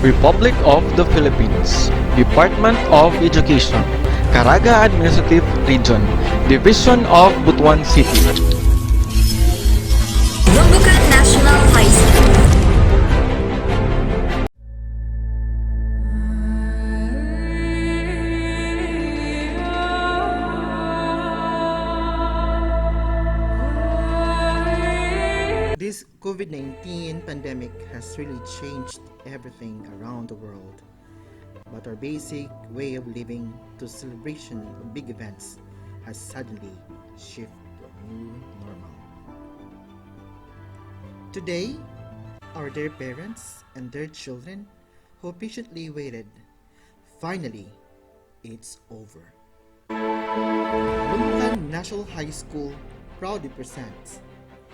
Republic of the Philippines, Department of Education, Caraga Administrative Region, Division of Butuan City. LUMBOCAN National High School. This COVID-19 pandemic has really changed everything around the world. But our basic way of living to celebration of big events has suddenly shifted to a new normal. Today, our dear parents and their children who patiently waited, finally, it's over. LUMBOCAN National High School proudly presents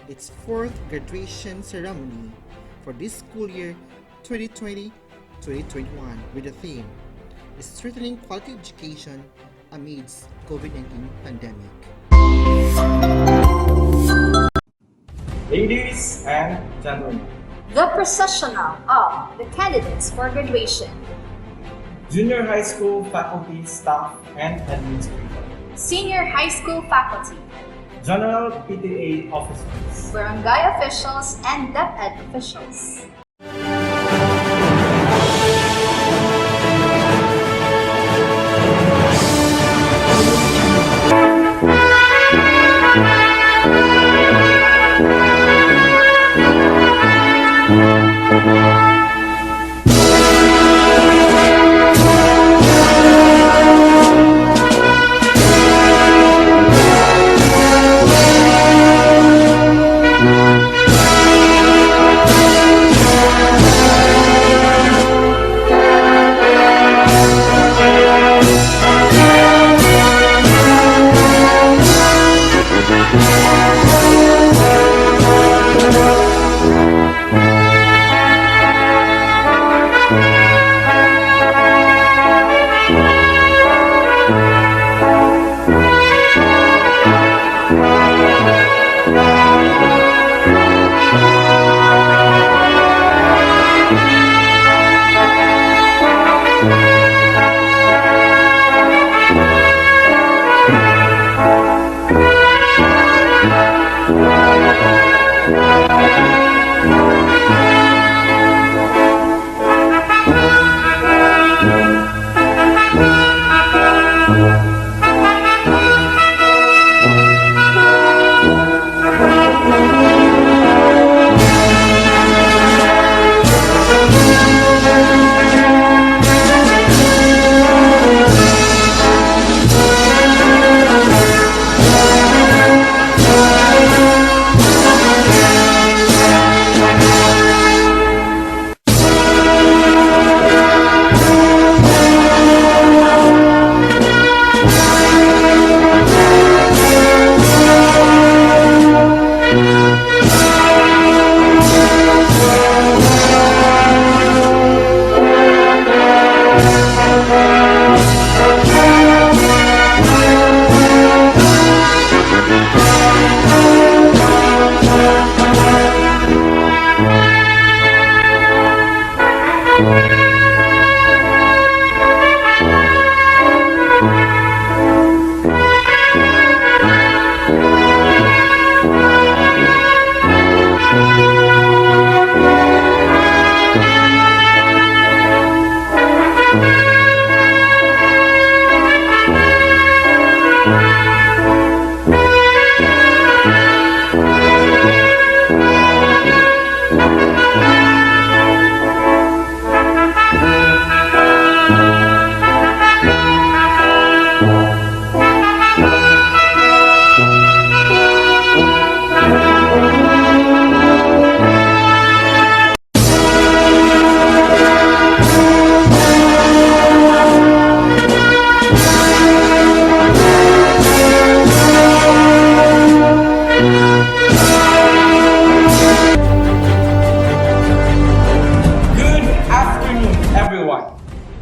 its 4th graduation ceremony for this school year 2020-2021 with the theme Strengthening Quality Education Amidst COVID-19 Pandemic. Ladies and gentlemen, The processional of the candidates for graduation. junior high school faculty, staff, and administrators, Senior high school faculty, general PTA officers, barangay officials, and DepEd officials.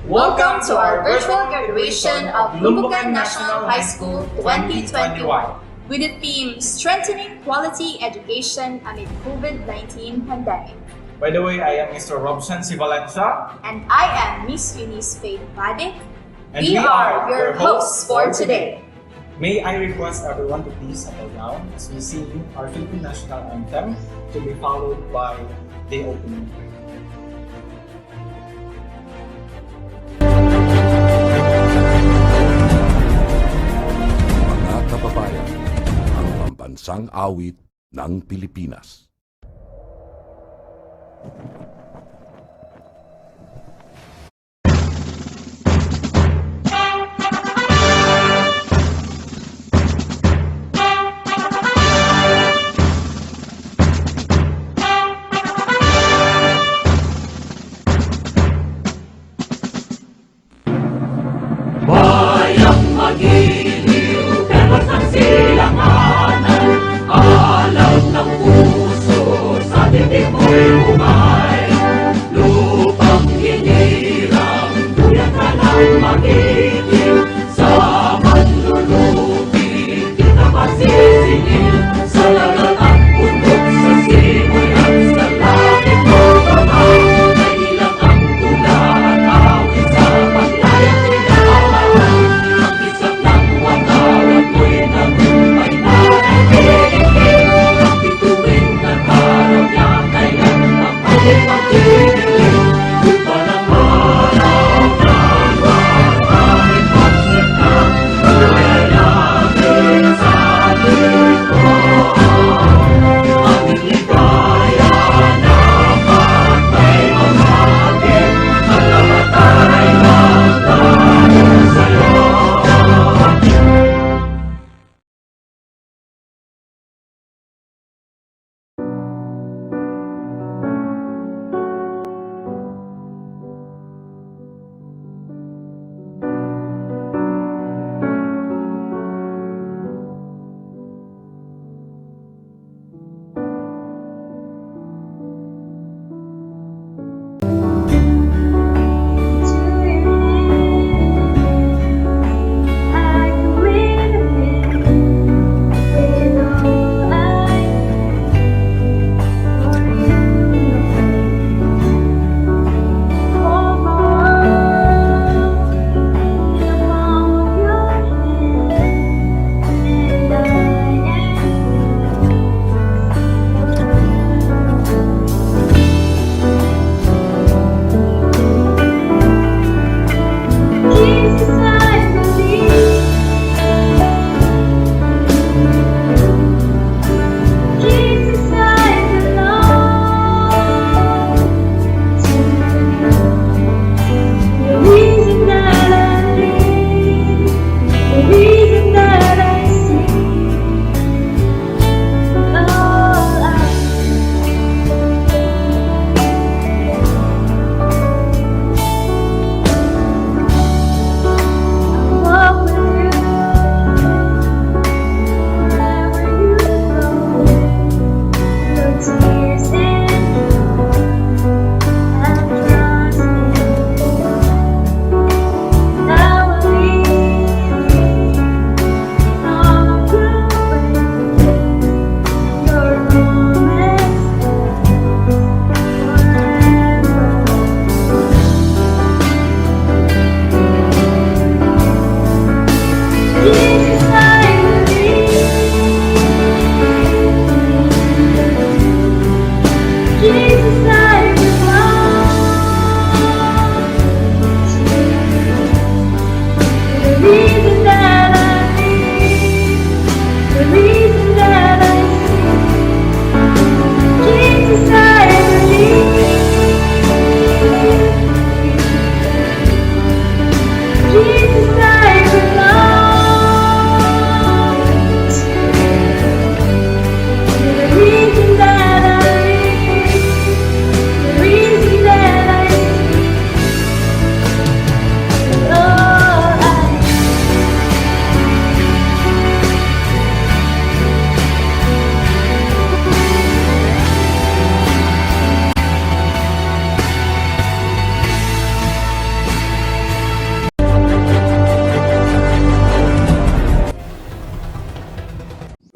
Welcome to our virtual graduation of LUMBOCAN National High School 2021 with the theme Strengthening Quality Education Amid COVID-19 Pandemic. By the way, I am Mr. Robson C. Valencia. And I am Miss Eunice Faith Paddock. And We are your hosts for today. May I request everyone to please settle down as we sing our Philippine National Anthem, to be followed by the opening prayer. Mga kababayan, ang pambansang awit ng Pilipinas. Bayang magiliw, pero sa silanganan, alam ng puso, sa titik mo'y umay. Lupang hinirang, tuyang ka ng magiliw, sa manlulubi, di ka masisingil. Sa lagat at bundok, sa simoy at sa langit mo kamay, ay ilang ang tula at awit sa paglayang tinaawan. Ang isang ng watawat mo'y nagumpay na nag-iigil. Ang bituin at araw niya kailan ang pag-ibig. Parang araw ng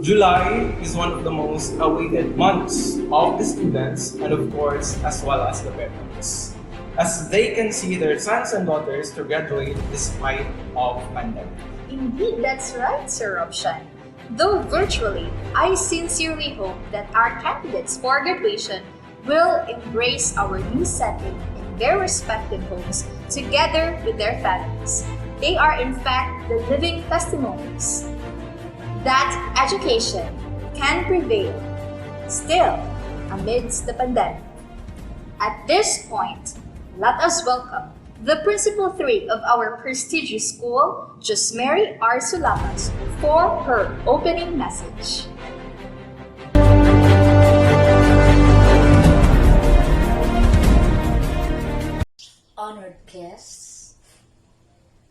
July is one of the most awaited months of the students and of course as well as the parents, as they can see their sons and daughters to graduate despite of pandemic. Indeed, that's right, Sir Robshan. Though virtually, I sincerely hope that our candidates for graduation will embrace our new setting in their respective homes together with their families. They are in fact the living testimonies that education can prevail still amidst the pandemic. At this point, let us welcome the Principal 3 of our prestigious school, Josmary R. Sulapas, for her opening message. Honored guests,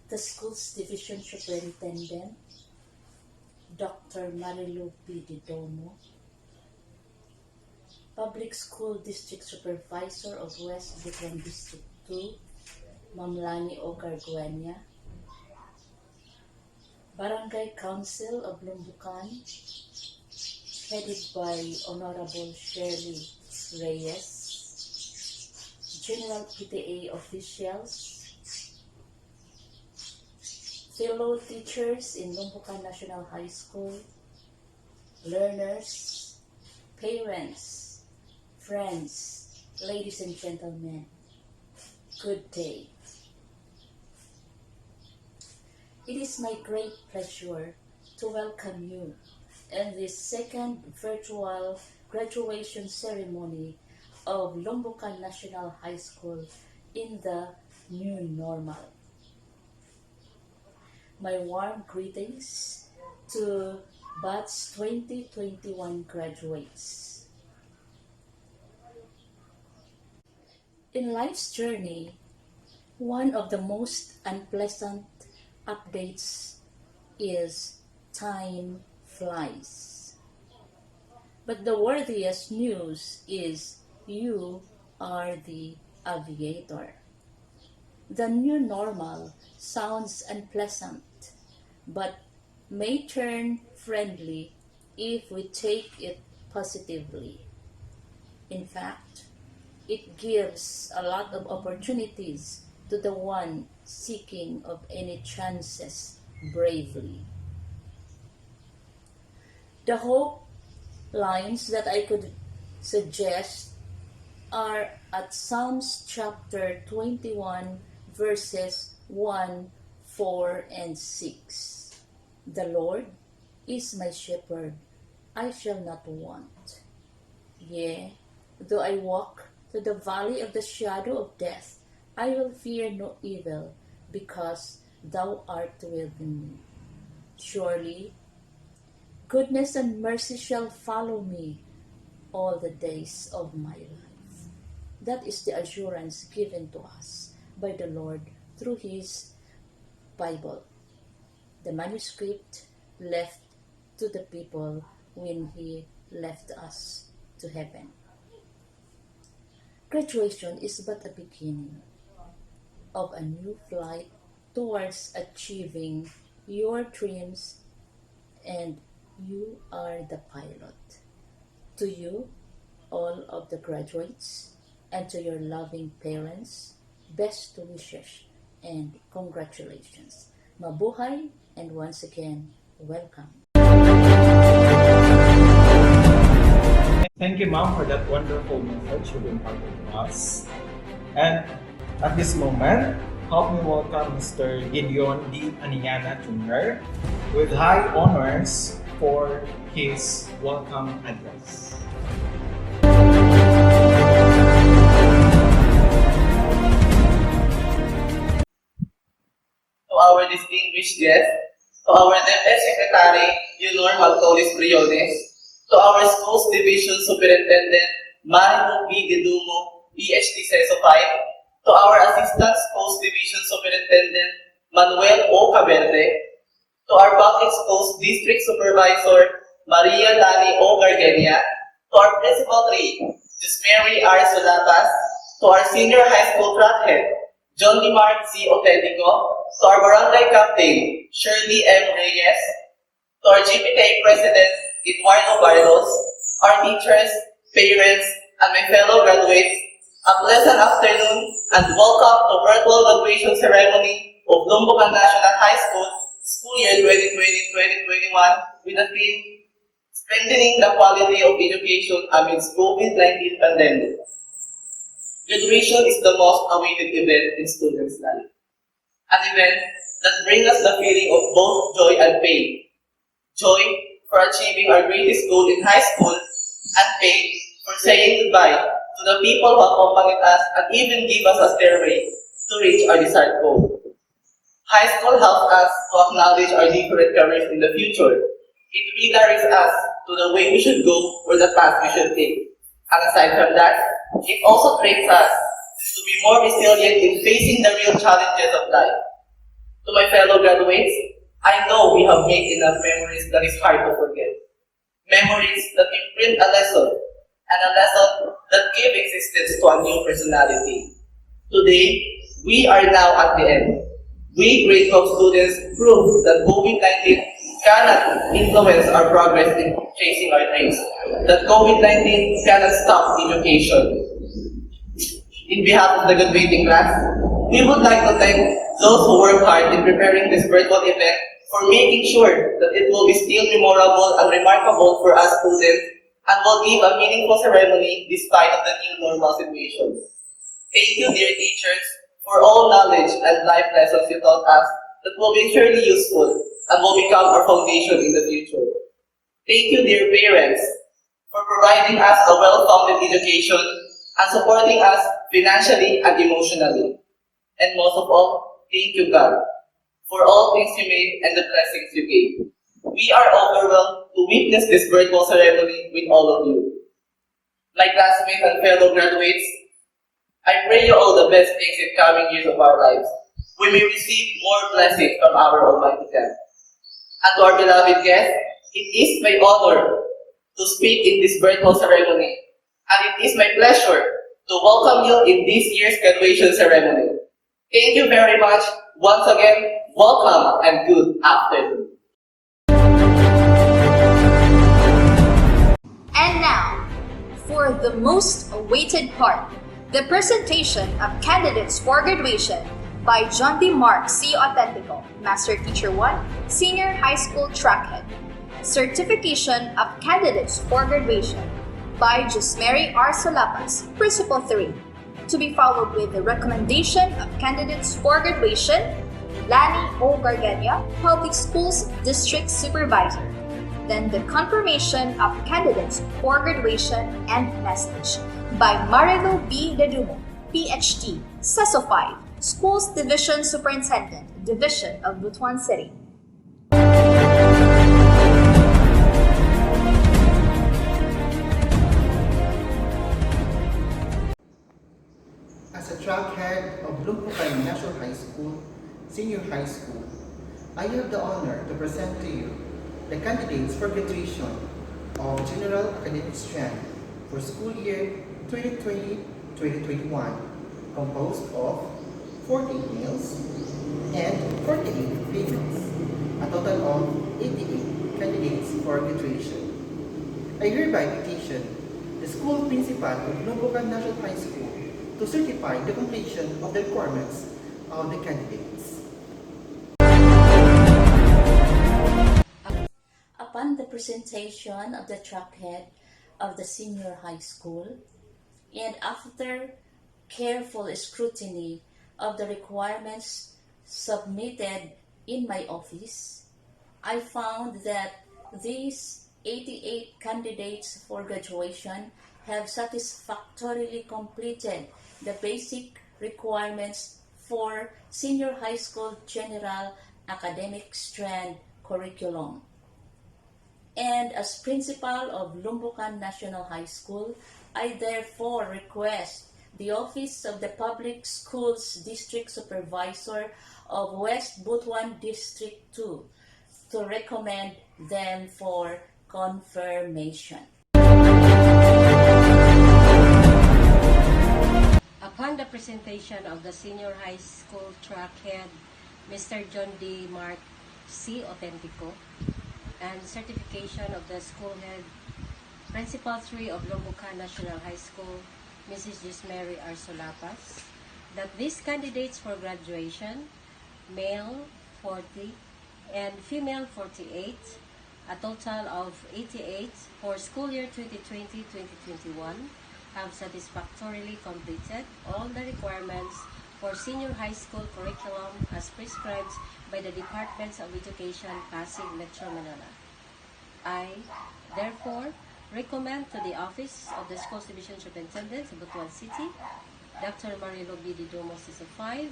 the school's division superintendent, Dr. Marilu P. Didomo, Public School District Supervisor of West Buklan District 2, Ma'am Lani O. Garguenia, Barangay Council of Lumbucan, headed by Honorable Shirley Reyes, General PTA officials, fellow teachers in Lumbucan National High School, learners, parents, friends, ladies and gentlemen, good day. It is my great pleasure to welcome you in this second virtual graduation ceremony of Lumbucan National High School in the new normal. My warm greetings to Batch 2021 graduates. In life's journey, one of the most unpleasant updates is time flies. But the worthiest news is you are the aviator. The new normal sounds unpleasant, but may turn friendly if we take it positively. In fact, it gives a lot of opportunities to the one seeking of any chances bravely. The hope lines that I could suggest are at Psalms chapter 21 verses 1, 4, and 6. The Lord is my shepherd, I shall not want. Yea, though I walk through the valley of the shadow of death, I will fear no evil, because thou art with me. Surely, goodness and mercy shall follow me all the days of my life. That is the assurance given to us by the Lord through His Bible, the manuscript left to the people when He left us to heaven. Graduation is but a beginning of a new flight towards achieving your dreams, and you are the pilot. To you, all of the graduates, and to your loving parents, best wishes and congratulations. Mabuhay, and once again, welcome. Thank you, Ma'am, for that wonderful message you've imparted to us. And at this moment, help me welcome Mr. Gideon D. Aniana Jr. with high honors for his welcome address. To our distinguished guests, to our Deputy Secretary, Yunor Malcolis Briones, to our Schools Division Superintendent, Marilu B. Gedumo, PhD CESO 5, to our Assistant Schools Division Superintendent, Manuel O. Caberde, to our Public Schools District Supervisor, Maria Lani O. Garguenia, to our Principal 3, Josmary R. Sulapas, to our Senior High School Track Head, John D. Mark C. Otedico, to our Barangay Captain, Shirley M. Reyes, to our GPTA President, Eduardo Barros, our teachers, parents, and my fellow graduates, a pleasant afternoon and welcome to virtual graduation ceremony of Lumbocan National High School, school year 2020-2021 with the theme Strengthening the Quality of Education Amidst COVID-19 Pandemic. Graduation is the most awaited event in students' life. An event that brings us the feeling of both joy and pain. Joy for achieving our greatest goal in high school, and pain for saying goodbye to the people who accompanied us and even give us a stairway to reach our desired goal. High school helps us to acknowledge our different careers in the future. It redirects us to the way we should go or the path we should take. And aside from that, it also trains us to be more resilient in facing the real challenges of life. To my fellow graduates, I know we have made enough memories that is hard to forget. Memories that imprint a lesson, and a lesson that give existence to a new personality. Today, we are now at the end. We grade 12 students prove that COVID-19 cannot influence our progress in chasing our dreams, that COVID-19 cannot stop education. In behalf of the graduating class, we would like to thank those who worked hard in preparing this virtual event for making sure that it will be still memorable and remarkable for us students and will give a meaningful ceremony despite of the new normal situation. Thank you, dear teachers, for all knowledge and life lessons you taught us that will be surely useful and will become our foundation in the future. Thank you, dear parents, for providing us a well-founded education and supporting us financially and emotionally. And most of all, thank you, God, for all things you made and the blessings you gave. We are overwhelmed to witness this virtual ceremony with all of you. My classmates and fellow graduates, I pray you all the best things in coming years of our lives. We may receive more blessings from our Almighty God. And to our beloved guests, it is my honor to speak in this virtual ceremony, and it is my pleasure to welcome you in this year's graduation ceremony. Thank you very much. Once again, welcome and good afternoon. And now, for the most awaited part, the presentation of candidates for graduation by John D. Mark C. Autentico, Master Teacher 1, Senior High School Track Head. Certification of candidates for graduation by Josmary R. Solapas, Principal 3. To be followed with the recommendation of candidates for graduation, Lani O. Gargania, Public Schools District Supervisor. Then the confirmation of candidates for graduation and message by Marilu B. Dedumo, PhD, SESO 5, Schools Division Superintendent, Division of Butuan City. As a track head of LUMBOCAN National High School, Senior High School, I have the honor to present to you the candidates for graduation of General Academic Strand for school year 2020-2021, composed of 48 males and 48 females, a total of 88 candidates for graduation. I hereby petition the school principal of LUMBOCAN National High School to certify the completion of the requirements of the candidates. Upon the presentation of the track head of the senior high school, and after careful scrutiny of the requirements submitted in my office, I found that these 88 candidates for graduation have satisfactorily completed the basic requirements for senior high school general academic strand curriculum. And as principal of LUMBOCAN National High School, I therefore request the Office of the Public Schools District Supervisor of West Butuan District 2 to recommend them for confirmation. Upon the presentation of the senior high school track head, Mr. John D. Mark C. Autentico, and certification of the school head, Principal 3 of LUMBOCAN National High School, Mrs. Gismary R. Solapas, that these candidates for graduation, male 40 and female 48, a total of 88 for school year 2020-2021, have satisfactorily completed all the requirements for senior high school curriculum as prescribed by the Departments of Education, Pasig Metro Manila. I, therefore, recommend to the Office of the Schools Division Superintendent of Butuan City, Dr. Marilo B. Didumo, CISO 5,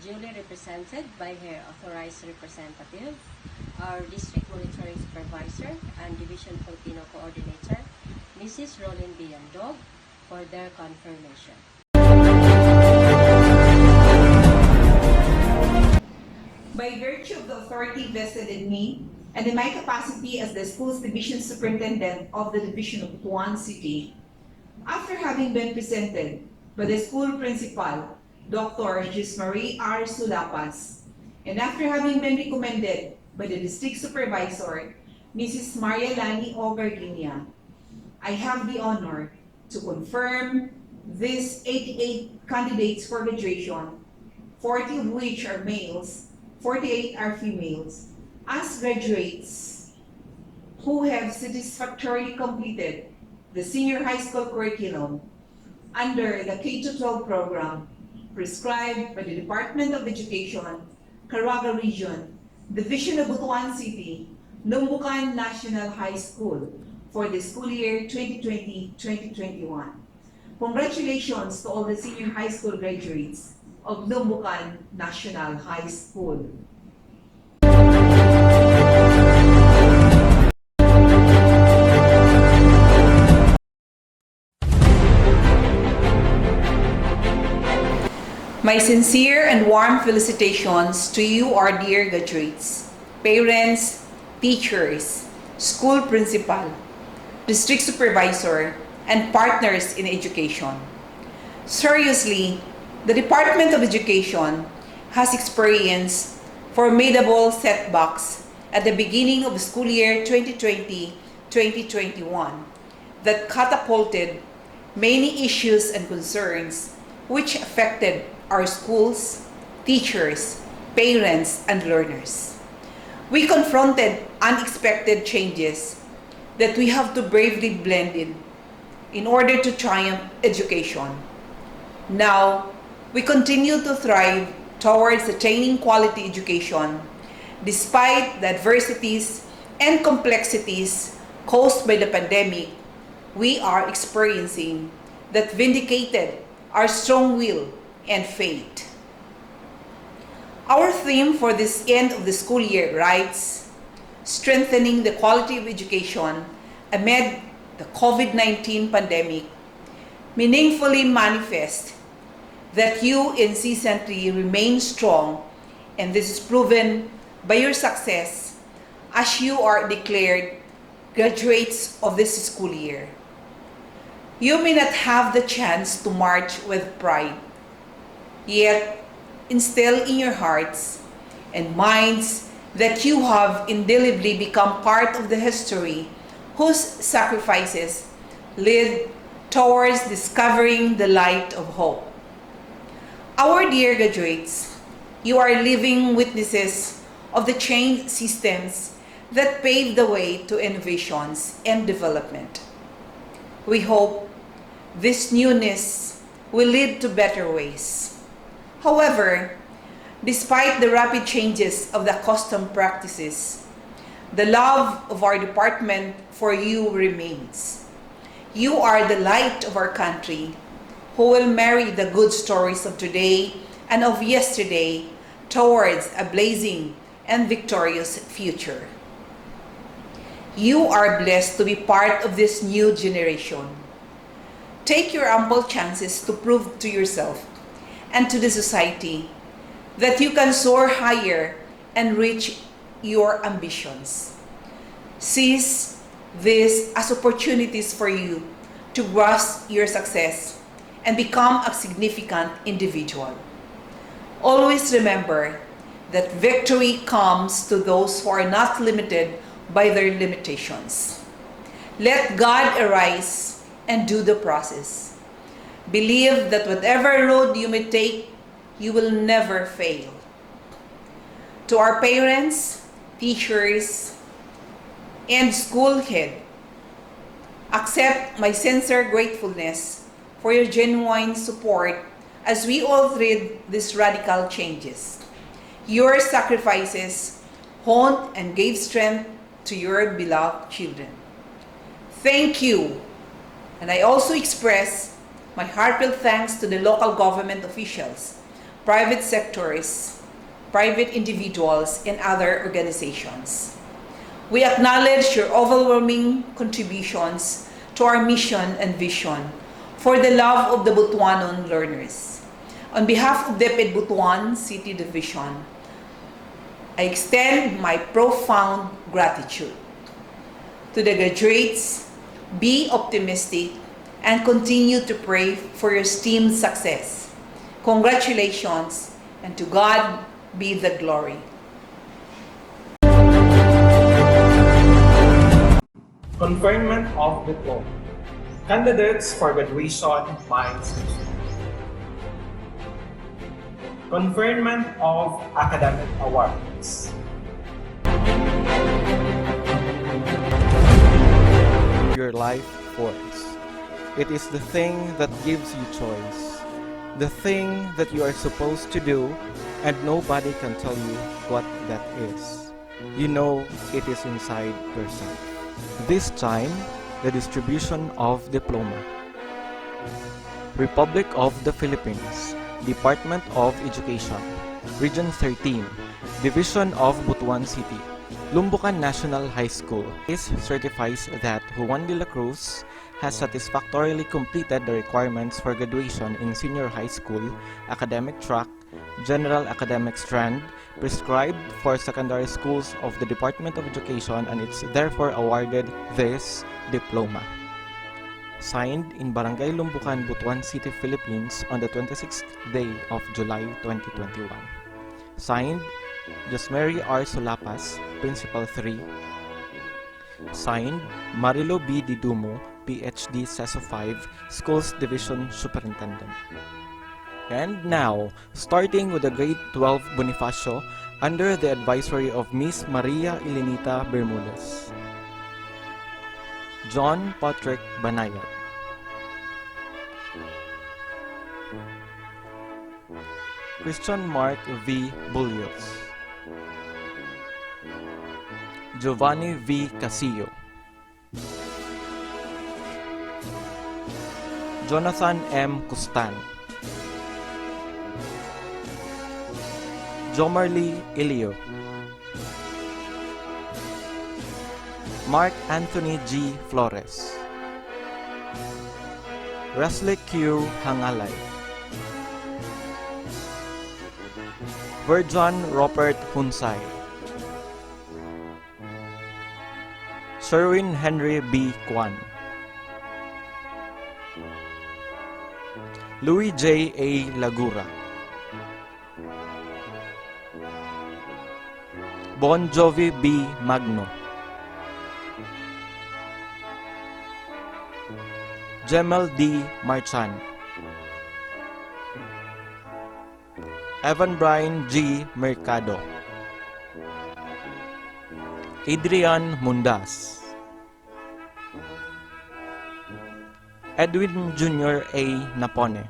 duly represented by her authorized representative, our District Monitoring Supervisor and Division Filipino Coordinator, Mrs. Rolyn B. Yandog, for their confirmation. By virtue of the authority vested in me, and in my capacity as the Schools Division Superintendent of the Division of Butuan City, after having been presented by the school principal, Dr. Gismary R. Sulapas, and after having been recommended by the District Supervisor, Mrs. Maria Lani O. Garginia, I have the honor to confirm these 88 candidates for graduation, 40 of which are males, 48 are females, as graduates who have satisfactorily completed the senior high school curriculum under the K-12 program prescribed by the Department of Education, Caraga Region, Division of Butuan City, LUMBOCAN National High School for the school year 2020-2021. Congratulations to all the senior high school graduates of LUMBOCAN National High School. My sincere and warm felicitations to you, our dear graduates, parents, teachers, school principal, district supervisor, and partners in education. Seriously, the Department of Education has experienced formidable setbacks at the beginning of the school year 2020-2021 that catapulted many issues and concerns which affected our schools, teachers, parents, and learners. We confronted unexpected changes that we have to bravely blend in order to triumph education. Now, we continue to thrive towards attaining quality education despite the adversities and complexities caused by the pandemic we are experiencing that vindicated our strong will and faith. Our theme for this end of the school year writes, strengthening the quality of education amid the COVID-19 pandemic, meaningfully manifest that you incessantly remain strong, and this is proven by your success as you are declared graduates of this school year. You may not have the chance to march with pride, yet instill in your hearts and minds that you have indelibly become part of the history whose sacrifices lead towards discovering the light of hope. Our dear graduates, you are living witnesses of the change systems that pave the way to innovations and development. We hope this newness will lead to better ways. However, despite the rapid changes of the custom practices, the love of our department for you remains. You are the light of our country, who will marry the good stories of today and of yesterday towards a blazing and victorious future. You are blessed to be part of this new generation. Take your ample chances to prove to yourself and to the society that you can soar higher and reach your ambitions. Seize this as opportunities for you to grasp your success and become a significant individual. Always remember that victory comes to those who are not limited by their limitations. Let God arise and do the process. Believe that whatever road you may take, you will never fail. To our parents, teachers, and school head, accept my sincere gratefulness for your genuine support as we all thread these radical changes. Your sacrifices honed and gave strength to your beloved children. Thank you. And I also express my heartfelt thanks to the local government officials, private sectors, private individuals, and other organizations. We acknowledge your overwhelming contributions to our mission and vision for the love of the Butuanon learners. On behalf of DepEd Butuan City Division, I extend my profound gratitude. To the graduates, be optimistic and continue to pray for your STEAM success. Congratulations, and to God be the glory. Conferment of diploma. Candidates for graduation by institution. Conferment of academic awards. Your life force. It is the thing that gives you choice, the thing that you are supposed to do, and nobody can tell you what that is. You know it is inside yourself. This time, the distribution of diploma. Republic of the Philippines, Department of Education, Region 13, Division of Butuan City, LUMBOCAN National High School. This certifies that Juan de la Cruz has satisfactorily completed the requirements for graduation in senior high school, academic track, general academic strand, prescribed for secondary schools of the Department of Education, and it's therefore awarded this diploma. Signed in Barangay Lumbucan, Butuan City, Philippines on the 26th day of July 2021. Signed, Josmary R. Solapas, Principal 3. Signed, Marilo B. Didumo, PhD, CESO 5, Schools Division Superintendent. And now, starting with the Grade 12 Bonifacio under the advisory of Miss Maria Elenita Bermudez. John Patrick Banayad. Christian Mark V. Bullios. Giovanni V. Casillo. Jonathan M. Custan. Jomarly Ilio. Mark Anthony G. Flores. Wesley Q. Hangalay. Virgin Robert Hunsay. Sherwin Henry B. Kwan. Louis J. A. Lagura. Bon Jovi B. Magno. Jemel D. Marchan. Evan Brian G. Mercado. Adrian Mundas. Edwin Jr. A. Napone.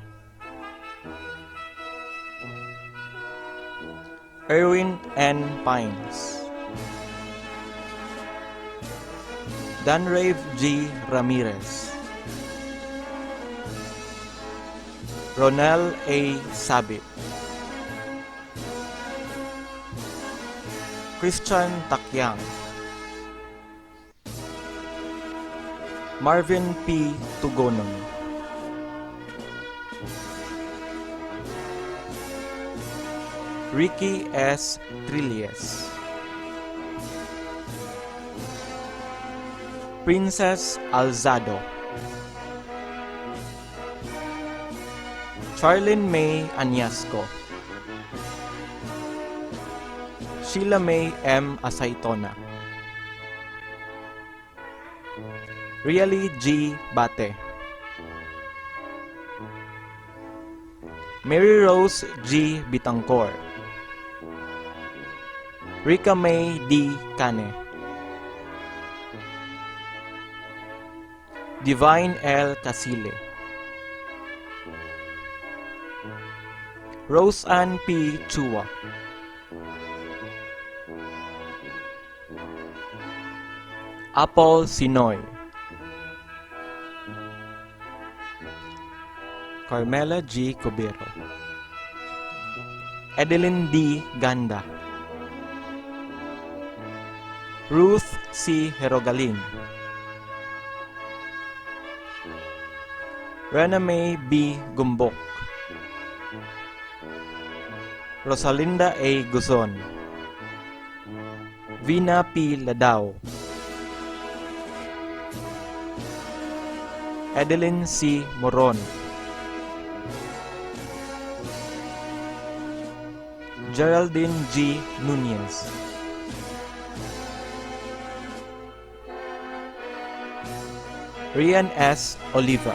Erwin N. Pines. Danrave G. Ramirez. Ronel A. Sabit. Christian Takyang. Marvin P. Tugonon. Ricky S. Trillies. Princess Alzado. Charlene May Anyasco. Sheila May M. Asaytona. Really G. Bate, Mary Rose G. Bitangcor, Rica May D. Cane, Divine L. Casile, Rose Ann P. Chua, Apple Sinoy, Carmela G. Cubero, Edeline D. Ganda, Ruth C. Herogalin, Rena May B. Gumbok, Rosalinda A. Guzon, Vina P. Ladao, Edeline C. Moron, Geraldine G. Nunez, Rian S. Oliva,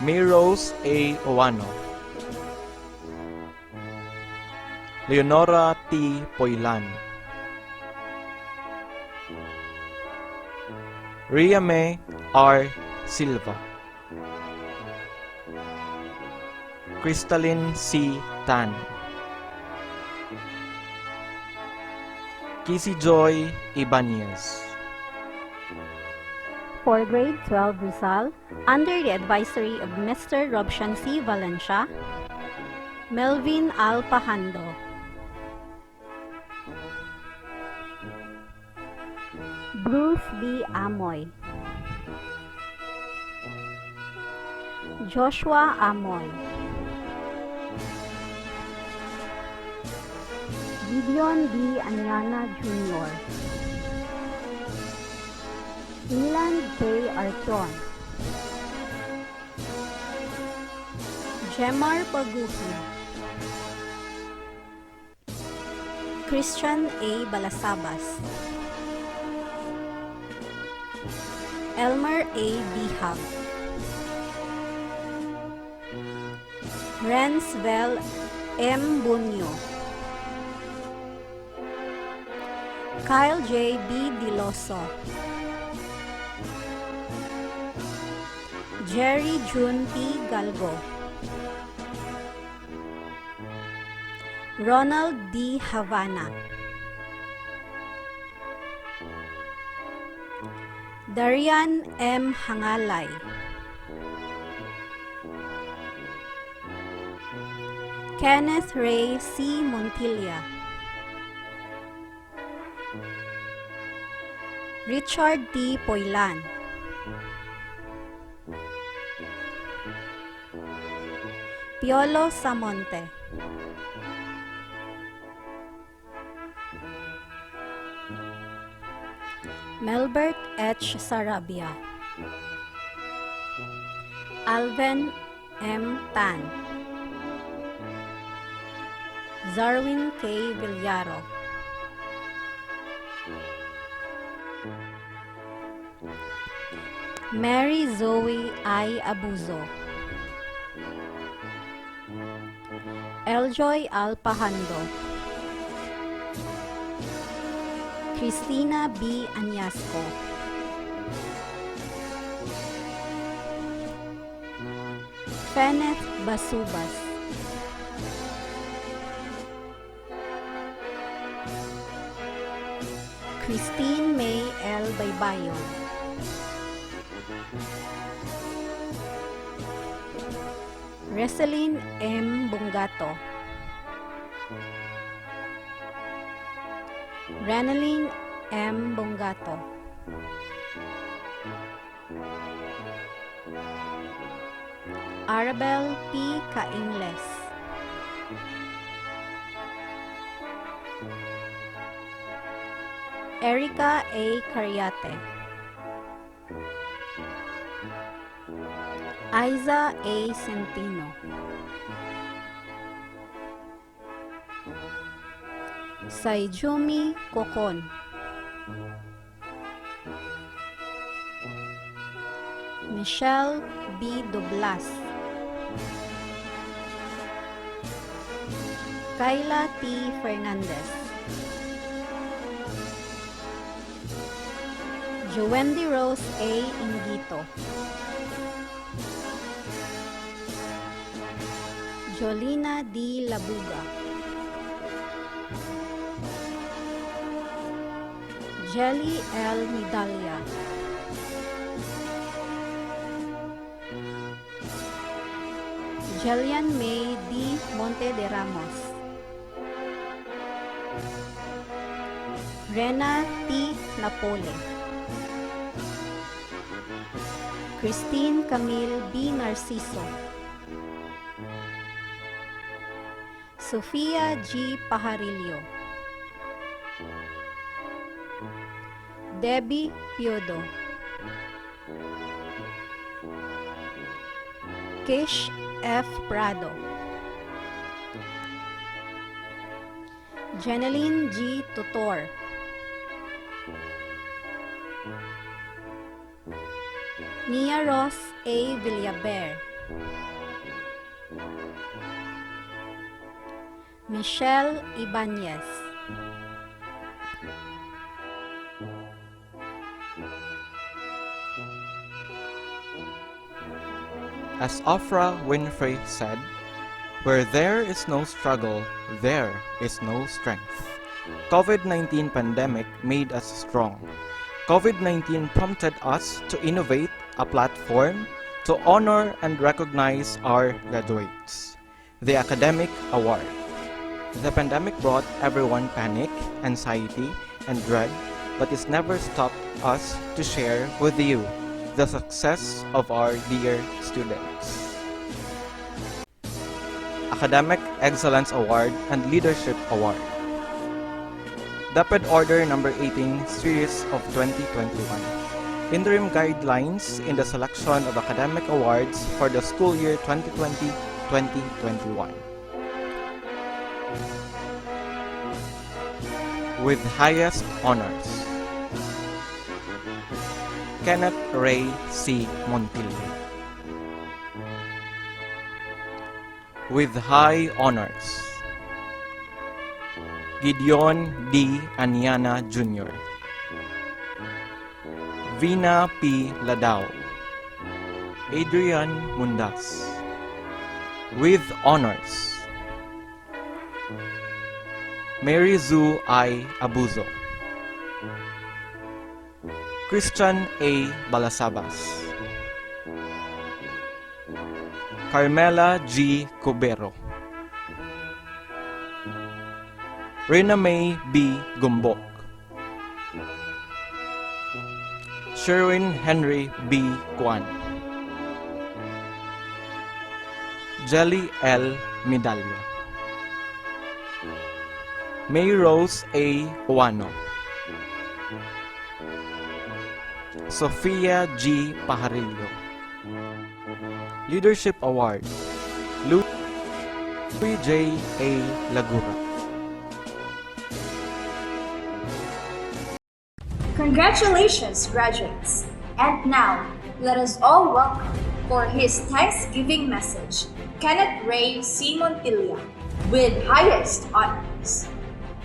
May Rose A. Owano, Leonora T. Poilan, Riame R. Silva, Crystalline C. Tan, Kissy Joy Ibanez. For grade 12 Rizal, under the advisory of Mr. Robshan C. Valencia, Melvin Al Pahando, Bruce B. Amoy, Joshua Amoy, Gideon D. Anyana Jr., Milan J. Arton, Jemar Paguhi, Christian A. Balasabas, Elmer A. Bihag, Rensvel M. Bunyo, Kyle J. B. Diloso, Jerry June P. Galgo, Ronald D. Havana, Darian M. Hangalay, Kenneth Ray C. Montilla, Richard T. Poilan, Piolo Samonte, Melbert H. Sarabia, Alvin M. Tan, Zarwin K. Villaro, Mary Zoe I. Abuzo, Eljoy Alpahando, Christina B. Anyasco, Kenneth Basubas, Christine May L. Baybayon, Reseline M. Bungato, Renaline M. Bungato, Arabel P. Caingles, Erica A. Cariate, Aiza A. Centino, Saijumi Kokon, Michelle B. Doblas, Kayla T. Fernandez, Jowendy Rose A. Ingito, Jolina D. Labuga, Jelly L. Midalia, Jillian May D. Monte de Ramos, Rena T. Napole, Christine Camille B. Narciso, Sofia G. Pajarillo, Debbie Piodo, Kish F. Prado, Jeneline G. Tutor, Nia Ross A. Villaber, Michelle Ibanez, As Oprah Winfrey said, "Where there is no struggle, there is no strength." COVID-19 pandemic made us strong. COVID-19 prompted us to innovate a platform to honor and recognize our graduates. The Academic Award. The pandemic brought everyone panic, anxiety, and dread, but it's never stopped us to share with you the success of our dear students. Academic Excellence Award and Leadership Award. DepEd Order Number 18 Series of 2021. Interim guidelines in the selection of academic awards for the school year 2020-2021. With highest honors, Kenneth Ray C. Montilla. With high honors, Gideon D. Aniana Jr., Vina P. Ladao, Adrian Mundas. With honors, Mary Zu I. Abuzo, Christian A. Balasabas, Carmela G. Cubero, Rina May B. Gumbok, Sherwin Henry B. Kwan, Jelly L. Medalla, May Rose A. Uwano, Sofia G. Pajarillo. Leadership Award, Louis J. A. Lagura. Congratulations, graduates! And now, let us all welcome, for his Thanksgiving message, Kenneth Ray C. Montilla, with highest honors.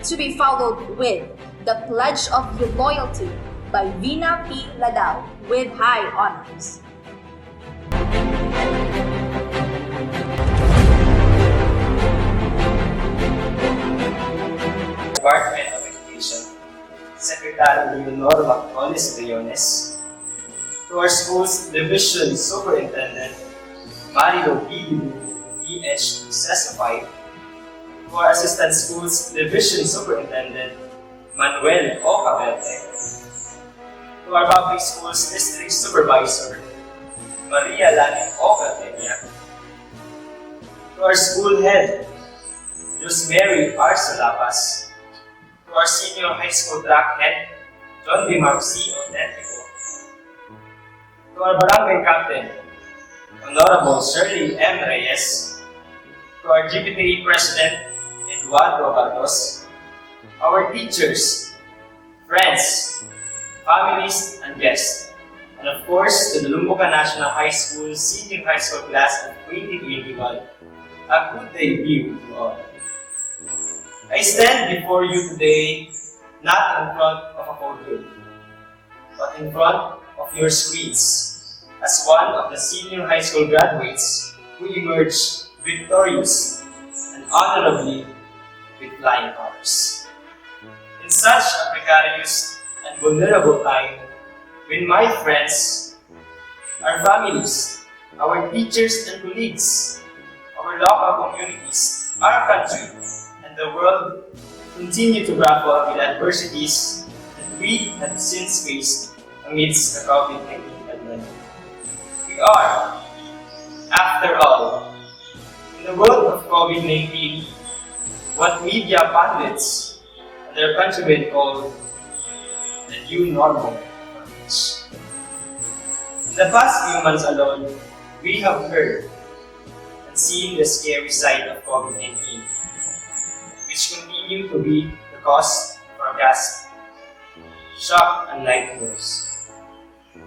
To be followed with the Pledge of Loyalty by Vina P. Ladao, with high honors. Department of Education, Secretary Leonor Mactones Briones, to our school's Division Superintendent, Marilo B. PhD Certified, to our Assistant Schools Division Superintendent, Manuel O. Cabete, to our Public Schools District Supervisor, Maria Lani O. Galvenia, to our School Head, Rosemary R. Salapas, to our Senior High School Track Head, John D. Marcy Autentico, to our Barangay Captain, Honorable Shirley M. Reyes, to our GPTA President, Eduardo Barros, our teachers, friends, families, and guests, and of course to the LUMBOCAN National High School Senior High School Class of 2021, a good day be with you all. I stand before you today not in front of a podium, but in front of your screens as one of the senior high school graduates who emerged victorious and honorably with flying colors. In such a precarious and vulnerable time, when my friends, our families, our teachers and colleagues, our local communities, our country, and the world continue to grapple with adversities that we have since faced amidst the COVID-19 pandemic. We are, after all, in the world of COVID-19, what media pundits and their countrymen call the new normal. In the past few months alone, we have heard and seen the scary side of COVID-19, which continue to be the cause of our gasp, shock, and nightmares.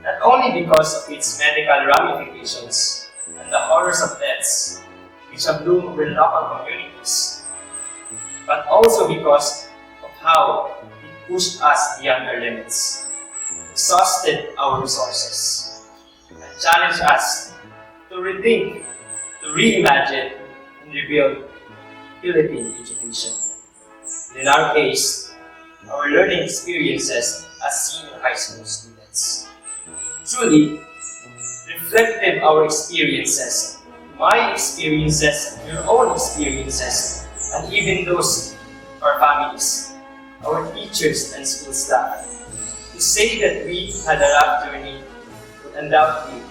Not only because of its medical ramifications and the horrors of deaths which have loomed over local communities, but also because of how it pushed us beyond our limits, exhausted our resources, and challenged us to rethink, to reimagine, and rebuild Philippine education. And in our case, our learning experiences as senior high school students. Truly, reflective our experiences, my experiences, your own experiences, and even those of our families, our teachers and school staff. To say that we had a rough journey would undoubtedly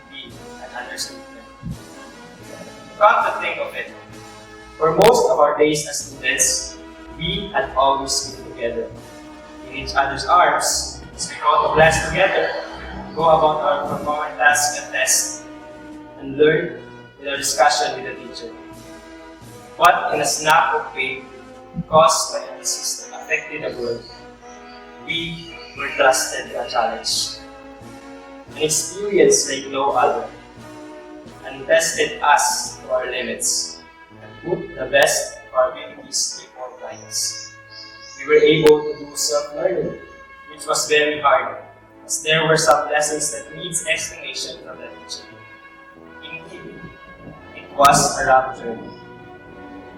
be an understatement. Come to think of it, for most of our days as students, we had always been together, in each other's arms, as we go to class together, go about our performance tasks and tests, and learn with a discussion with the teacher. But in a snap of pain caused by a disease that affected the world, we were trusted with a challenge, an experience like no other, and tested us to our limits and put the best of our abilities before clients. We were able to do self-learning, which was very hard, as there were some lessons that needs explanation from the teacher. Indeed, it was a rough journey.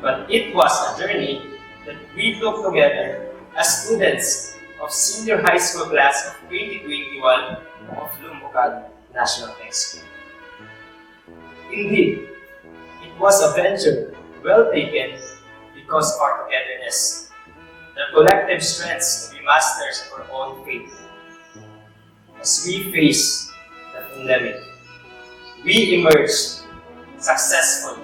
But it was a journey that we took together as students of Senior High School Class of 2021 of LUMBOCAN National High School. Indeed, it was a venture well taken because of our togetherness, the collective strengths to be masters of our own fate. As we face the pandemic, we emerged successful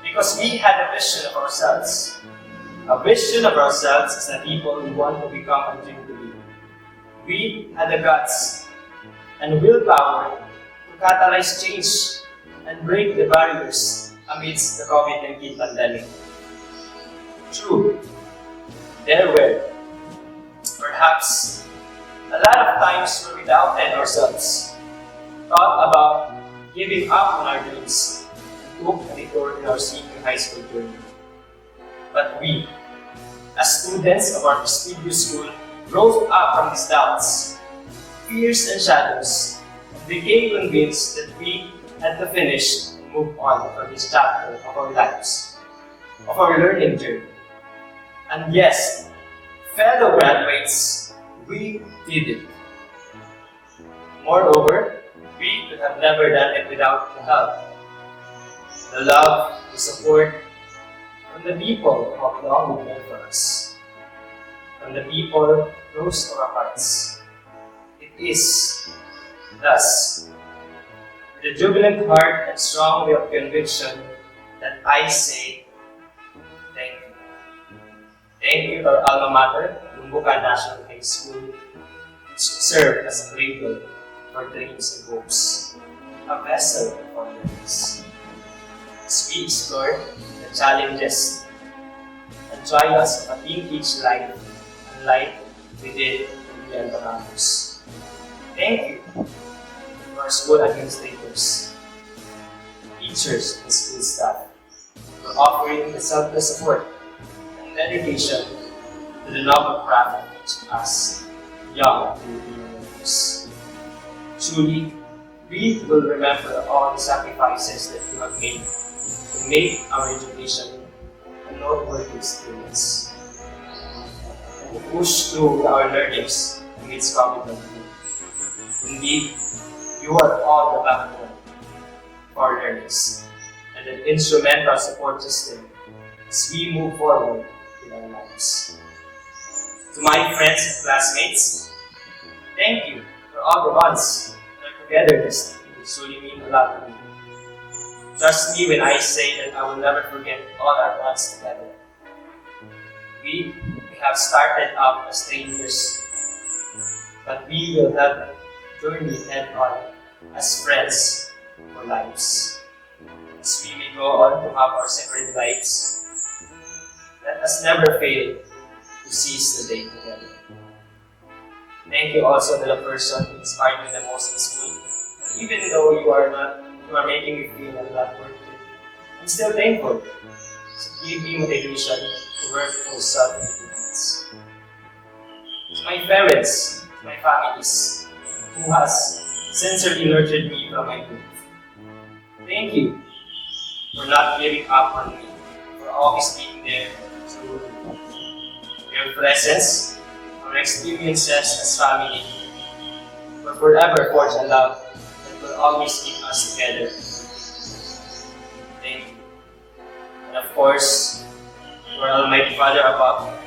because we had a vision of ourselves. A vision of ourselves as the people we want to become and dream to be. We had the guts and willpower to catalyze change and break the barriers amidst the COVID-19 pandemic. True, there were perhaps a lot of times where we doubted ourselves, thought about giving up on our dreams, and took a detour in our senior high school journey. But we, as students of our prestigious school, rose up from these doubts, fears and shadows, and became convinced that we had to finish and move on from this chapter of our lives, of our learning journey. And yes, fellow graduates, we did it. Moreover, we could have never done it without the help, the love, the support from the people who have long been there for us, from the people close to our hearts. It is, thus, with a jubilant heart and strong will of conviction that I say thank you. Thank you to our alma mater, LUMBOCAN National High School, which served as a cradle for dreams and hopes, a vessel for learners. As we explore the challenges and trials of a teenage life and life within and beyond the campus. Thank you to our school administrators, teachers, and school staff for offering the selfless support and dedication to the noble craft of teaching us young Filipino learners. Truly, we will remember all the sacrifices that you have made to make our education a noteworthy experience and to push through our learnings amidst COVID-19. Indeed, you are all the backbone for our learnings and an instrumental support system as we move forward in our lives. To my friends and classmates, thank you for all the bonds and togetherness. It truly mean a lot to me. Trust me when I say that I will never forget all our bonds together. We have started out as strangers, but we will have journeyed head on as friends for lives. As we may go on to have our separate lives, let us never fail to seize the day together. Thank you also to the person who inspired me the most in school. And even though you are making me feel I'm not worth it, I'm still thankful. So give me motivation to work for self-improvements. To my parents, to my families, who has sincerely nurtured me from my youth. Thank you for not giving up on me, for always being there through your presence, our experiences as family, will forever forge a love that will always keep us together. Thank you. And of course, to our Almighty Father above,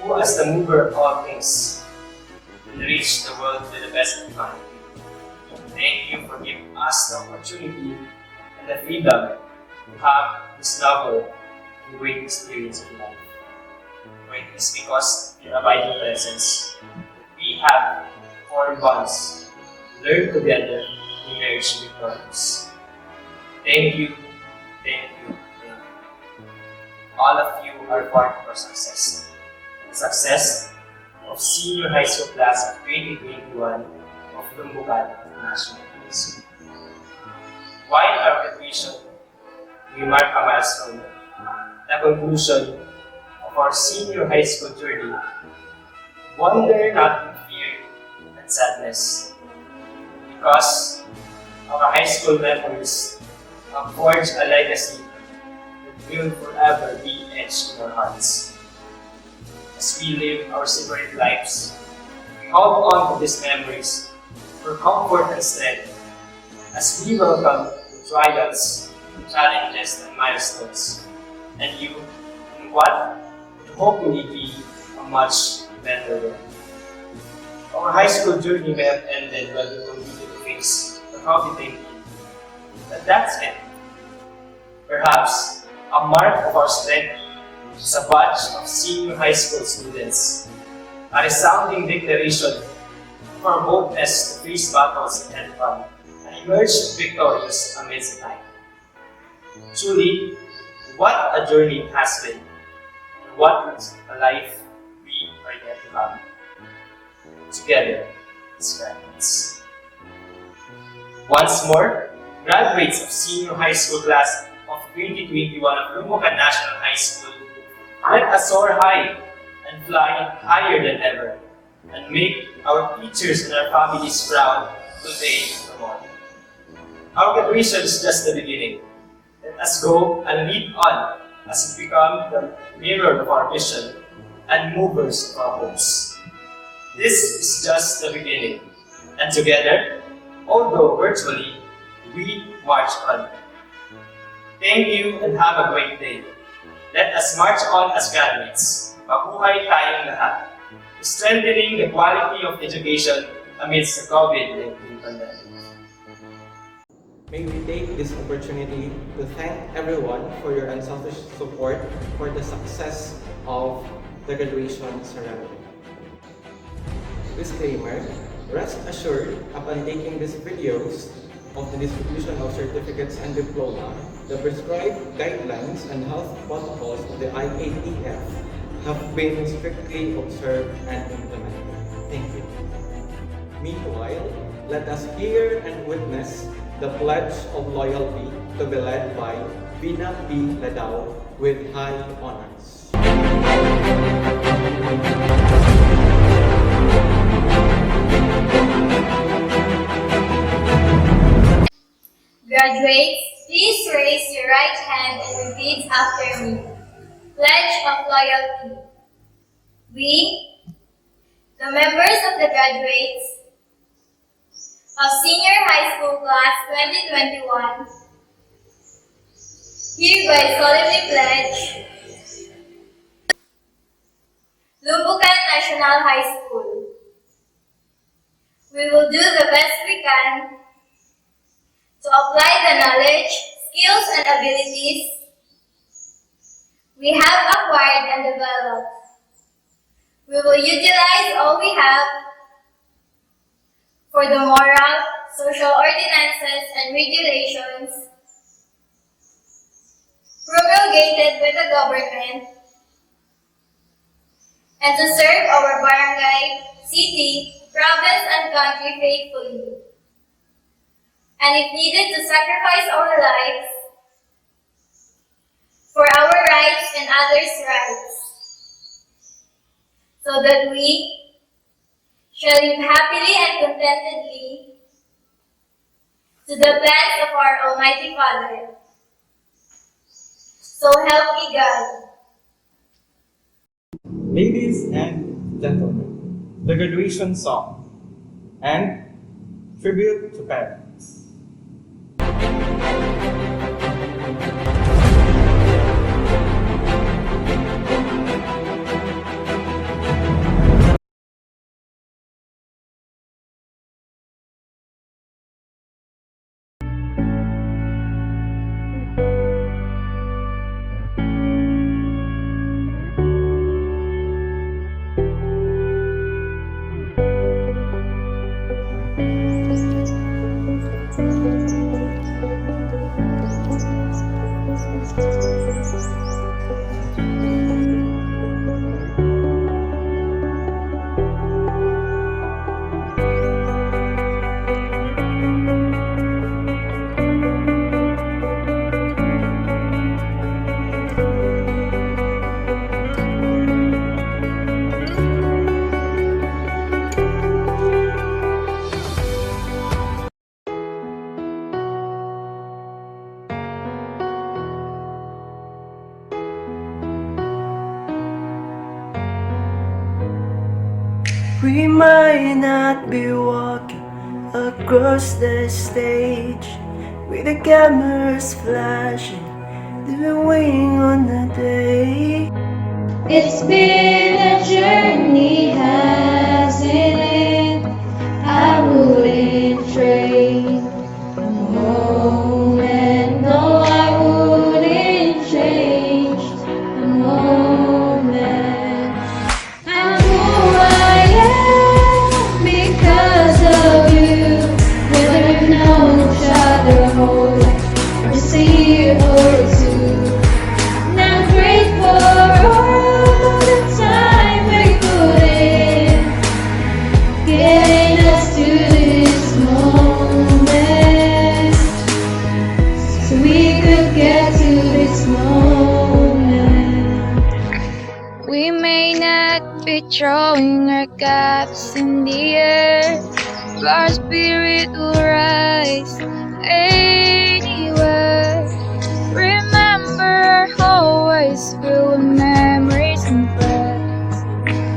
who as the mover of all things, enrich the world with the best of humanity. Thank you for giving us the opportunity and the freedom to have this novel and great experience of life. For it is because of your abiding presence that we have formed bonds, learn together, and emerge victorious. Thank you, thank you, thank you. All of you are part of our success. The success of Senior High School Class of 2021 of LUMBOCAN National High School. While our graduation, we mark a milestone, the conclusion of our senior high school journey. Wonder not in fear and sadness, because our high school memories have forged a legacy that will forever be etched in our hearts. As we live our separate lives, we hold on to these memories for comfort and strength as we welcome the trials, challenges, and milestones, and you in what will hopefully be a much better world. Our high school journey may have ended while we continue to face the COVID-19, but that's it. Perhaps a mark of our strength is a batch of senior high school students, a resounding declaration of our boldness to face battles and fun, and emerge victorious amidst the time. Truly, what a journey it has been, and what a life we are yet to have. Together as graduates. Once more, graduates of Senior High School Class of 2021 of LUMBOCAN National High School, let us soar high and fly higher than ever, and make our teachers and our families proud today and tomorrow. Our graduation is just the beginning. Let us go and lead on as we become the mirror of our vision and movers of our hopes. This is just the beginning, and together, although virtually, we march on. Thank you and have a great day. Let us march on as graduates. Mabuhay tayong lahat. Strengthening the quality of education amidst the COVID-19 pandemic. May we take this opportunity to thank everyone for your unselfish support for the success of the graduation ceremony. Disclaimer: rest assured, upon taking these videos of the distribution of certificates and diploma, the prescribed guidelines and health protocols of the IATF have been strictly observed and implemented. Thank you. Meanwhile, let us hear and witness the pledge of loyalty to be led by Vina P. Ladao with high honors. Graduates, please raise your right hand and repeat after me. Pledge of loyalty. We, the members of the graduates of Senior High School Class 2021, hereby solemnly pledge Lumbucan National High School. We will do the best we can to apply the knowledge, skills, and abilities we have acquired and developed. We will utilize all we have for the moral, social ordinances, and regulations promulgated by the government and to serve our barangay, city, province, and country faithfully. And if needed, to sacrifice our lives for our rights and others' rights, so that we shall live happily and contentedly to the plans of our Almighty Father. So help me God. Ladies and gentlemen, the graduation song and tribute to parents. We might not be walking across the stage with the cameras flashing, doing on the day. It's been a journey, hasn't it? I wouldn't trade a moment. No, I wouldn't change a moment. I'm who I am because of you. Whether we've known each other a whole life or just a year or two. And I'm grateful for all the time we put in, getting us to this moment, so we could get to this moment. We may not be throwing our caps in the air, but our spirit will rise anywhere. Remember, always filled with memories and friends.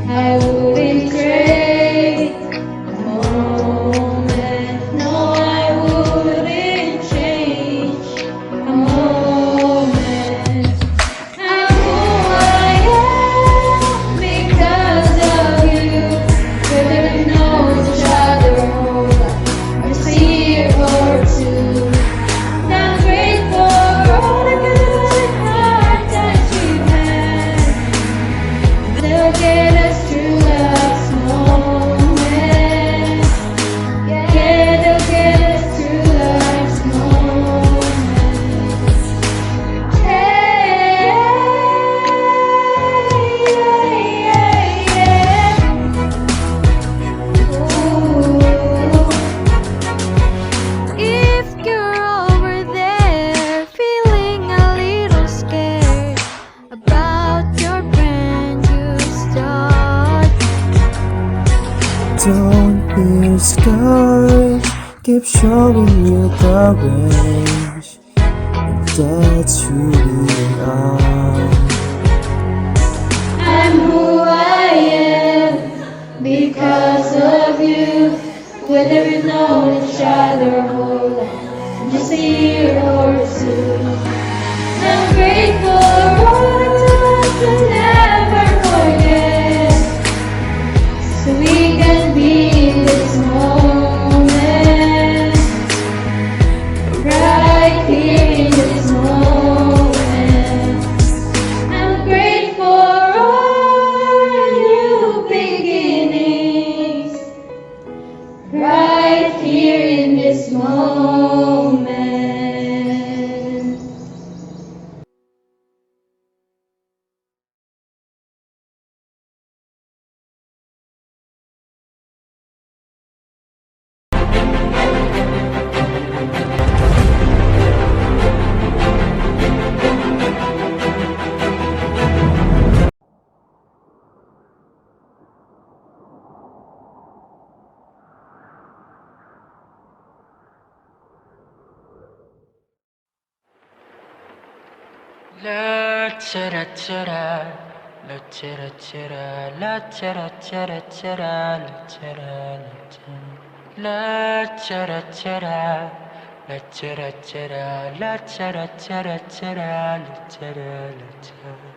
I wouldn't trade a moment. No, I wouldn't change a moment. I'm who I am because of you. Whether we know each other a whole life or just a year or two. And I'm grateful for all the good and hard times we've had. stars keep showing you the way, and that's who we are. I'm who I am because of you. Whether we've known each other whole life, just a year or two. I'm grateful for the times we'll never forget, so we can be in this moment, right here in this moment. I'm grateful for all new beginnings, right here in this moment. La chara chara, la chara chara, la chara chara chara, la chara la chara chara, la chara chara, la chara chara chara, la chara la chara.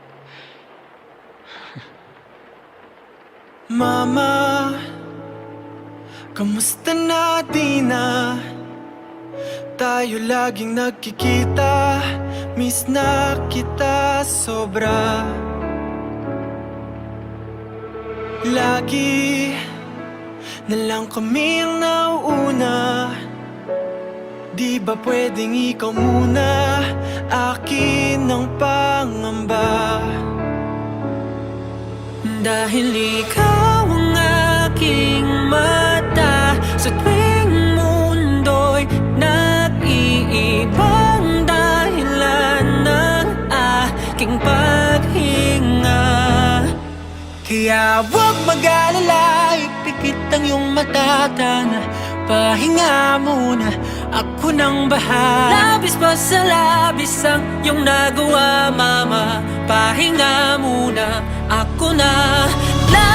Mama, kamusta na di na? Tayo laging nagkikita, miss na kita sobra. Lagi na lang kami ang nauuna, di ba pwedeng ikaw muna, akin ang pangamba. Dahil ikaw ang aking mata, sa tuwing mundo'y nag-iibang dahilan ng aking paghinga. Kaya huwag mag-alala, ipikit ang iyong mata, tana, pahinga muna, ako nang bahala. Labis pa sa labis ang iyong nagawa, mama, pahinga muna, ako na. La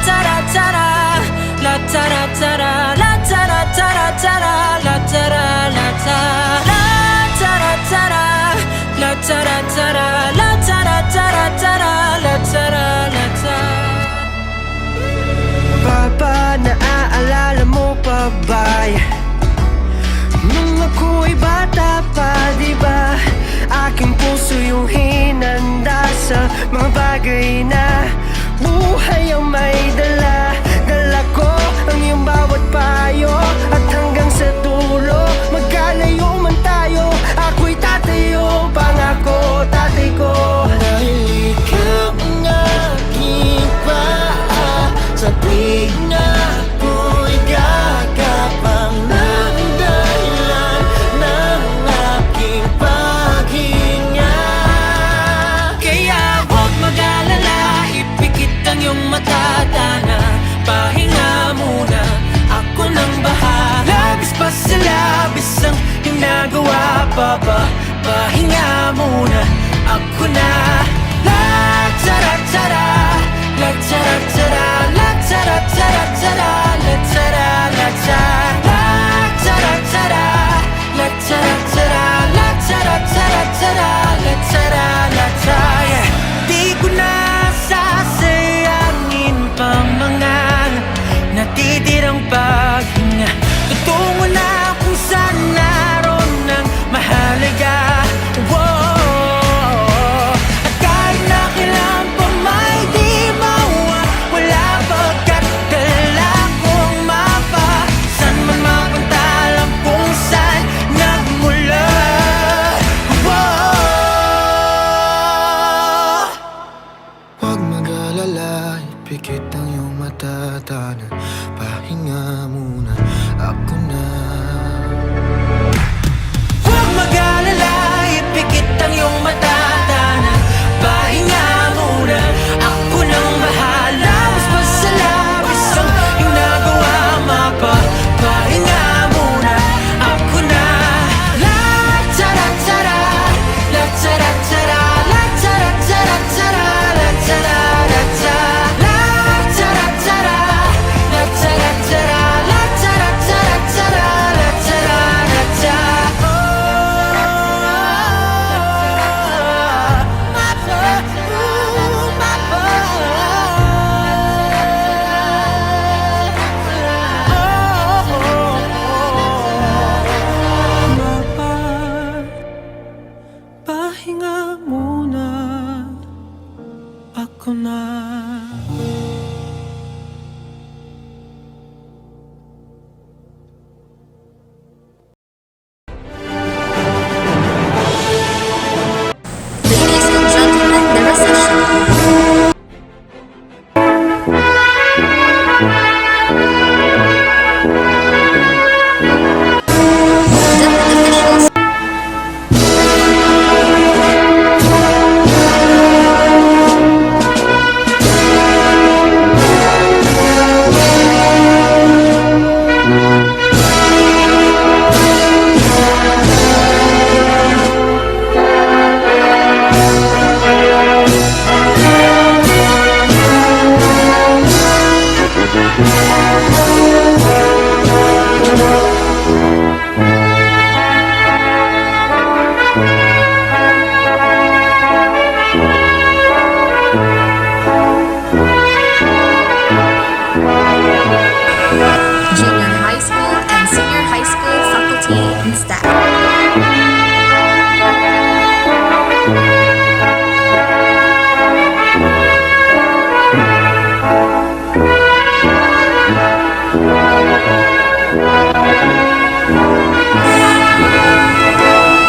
tara tara, la tara tara, la tara tara tara, la tara la tara, la tara tara, la tara tara, la tara tara tara, la tara la tara. Papa, naaalala mo pa ba nung ako'y bata pa, diba? Aking puso yung hinanda sa mga bagay na buhay ang may dala. Dala ko ang iyong bawat payo, at hanggang sa dulo, magkalayo man tayo, ako'y tatayo, pangako tatay ko. Dahil ikaw ang aking paa, sa tuwing na ako'y gagapang ng dahilan ng aking paghinga. Kaya huwag mag-alala, ipikit ang iyong mata, tana, pahinga muna, ako nang bahala. Labis pa sa labis ang ginagawa, papa, pahinga muna, ako na. La tara tara, la tara tara, la tara tara tara, la tara la tara, la tara tara, la tara tara, la tara tara tara, la tara la tara. Yeah. Di ko na sasayangin pa mga natitirang paghinga, tutungo na kung saan naroon ng mahalaga. Whoa. At kahit na kailan pa may di mawawala, pagkat dala kong mapa, saan man mapunta, alam kung saan nagmula. Whoa. Huwag mag-alala, ipikit ang iyong mata, tana, pahinga muna, ako na. Huwag mag-alala, ipikit ang iyong mata, tana, pahinga muna, ako nang bahala. Labis pa sa labis ang ginagawa, mapa, ko na. Ladies and gentlemen, the recession. Junior high school and senior high school faculty and staff.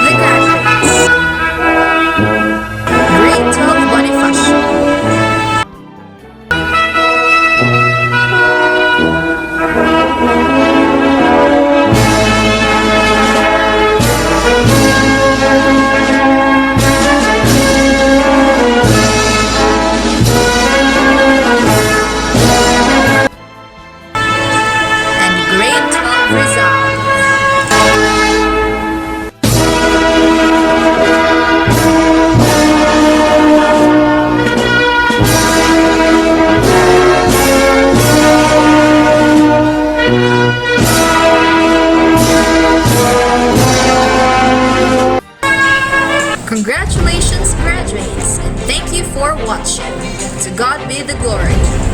The graduates. Grade 12 Bonifacio. And grade 12 Rizal. Congratulations, graduates, and thank you for watching. To God be the glory.